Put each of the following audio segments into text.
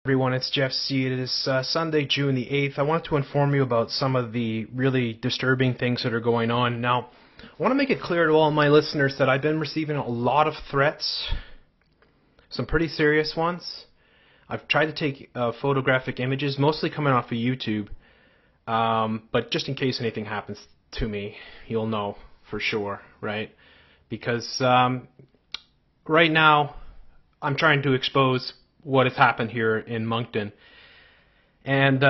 Everyone, it's Jeff C. It is Sunday, June the 8th. I wanted to inform you about some of the really disturbing things that are going on. Now, I want to make it clear to all my listeners that I've been receiving a lot of threats, some pretty serious ones. I've tried to take photographic images, mostly coming off of YouTube, but just in case anything happens to me, you'll know for sure, right? Because right now, I'm trying to expose what has happened here in Moncton, and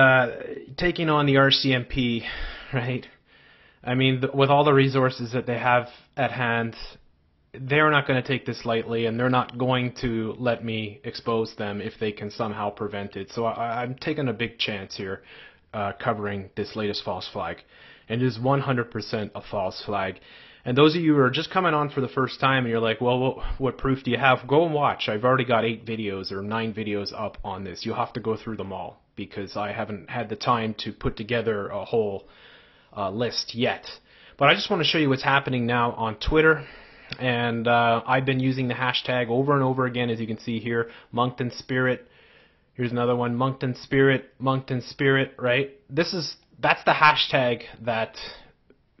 taking on the RCMP, right? I mean, with all the resources that they have at hand, they're not going to take this lightly, and they're not going to let me expose them if they can somehow prevent it. So I'm taking a big chance here covering this latest false flag, and it is 100% a false flag. And those of you who are just coming on for the first time and you're like, well, what proof do you have? Go and watch. I've already got 8 videos or 9 videos up on this. You'll have to go through them all because I haven't had the time to put together a whole list yet. But I just want to show you what's happening now on Twitter. And I've been using the hashtag over and over again, as you can see here, MonctonSpirit. Here's another one, MonctonSpirit, right? That's the hashtag that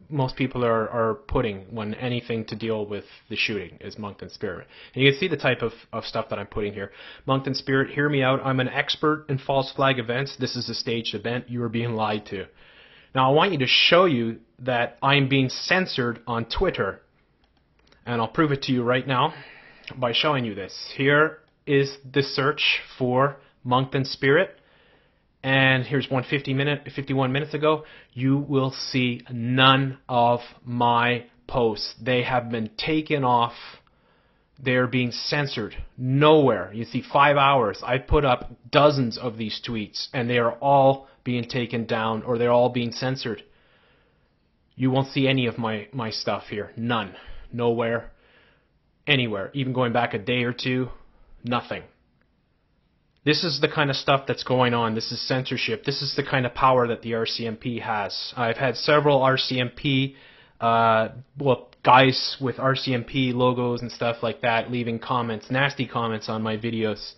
most people are putting when anything to deal with the shooting is MonctonSpirit. And you can see the type of stuff that I'm putting here. MonctonSpirit, hear me out. I'm an expert in false flag events. This is a staged event. You are being lied to. Now I want you to show you that I'm being censored on Twitter. And I'll prove it to you right now by showing you this. Here is the search for MonctonSpirit. And here's 51 minutes ago. You will see none of my posts. They have been taken off. They're being censored. Nowhere. You see 5 hours. I put up dozens of these tweets, and they are all being taken down, or they're all being censored. You won't see any of my stuff here. None. Nowhere. Anywhere. Even going back a day or two. Nothing. This is the kind of stuff that's going on. This is censorship. This is the kind of power that the RCMP has. I've had several RCMP, guys with RCMP logos and stuff like that leaving comments, nasty comments on my videos,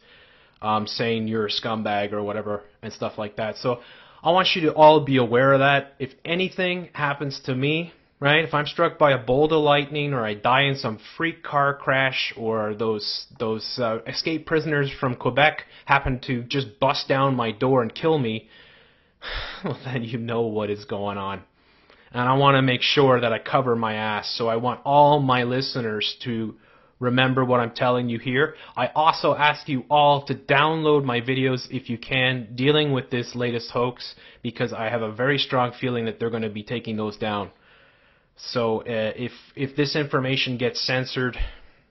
saying you're a scumbag or whatever and stuff like that. So I want you to all be aware of that. If anything happens to me, right? If I'm struck by a bolt of lightning, or I die in some freak car crash, or those escaped prisoners from Quebec happen to just bust down my door and kill me, well, then you know what is going on. And I want to make sure that I cover my ass. So I want all my listeners to remember what I'm telling you here. I also ask you all to download my videos if you can, dealing with this latest hoax, because I have a very strong feeling that they're going to be taking those down. So if this information gets censored,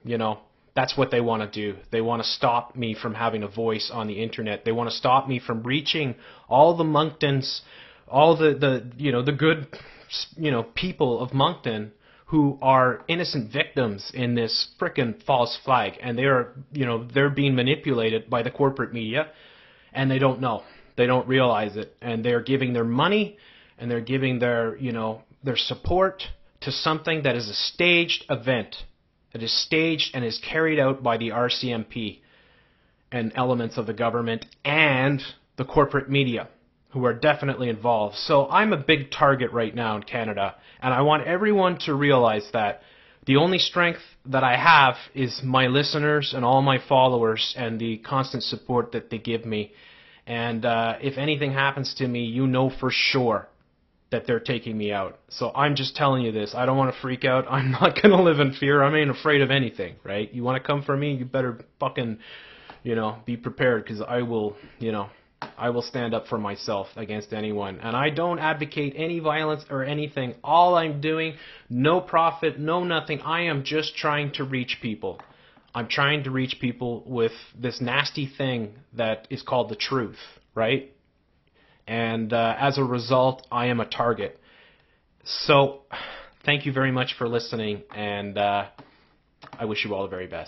you know, that's what they want to do. They want to stop me from having a voice on the internet. They want to stop me from reaching all the Monktons, all the good, people of Moncton who are innocent victims in this frickin' false flag, and they're being manipulated by the corporate media, and they don't know. They don't realize it, and they're giving their money, and they're giving their support to something that is a staged event, that is staged and is carried out by the RCMP and elements of the government and the corporate media, who are definitely involved. So I'm a big target right now in Canada, and I want everyone to realize that the only strength that I have is my listeners and all my followers and the constant support that they give me. And if anything happens to me, you know for sure that they're taking me out. So I'm just telling you this. I don't want to freak out. I'm not going to live in fear. I ain't afraid of anything, right? You want to come for me, you better fucking, be prepared, because I will stand up for myself against anyone. And I don't advocate any violence or anything. All I'm doing, no profit, no nothing. I am just trying to reach people. I'm trying to reach people with this nasty thing that is called the truth, right? And as a result, I am a target. So thank you very much for listening, and I wish you all the very best.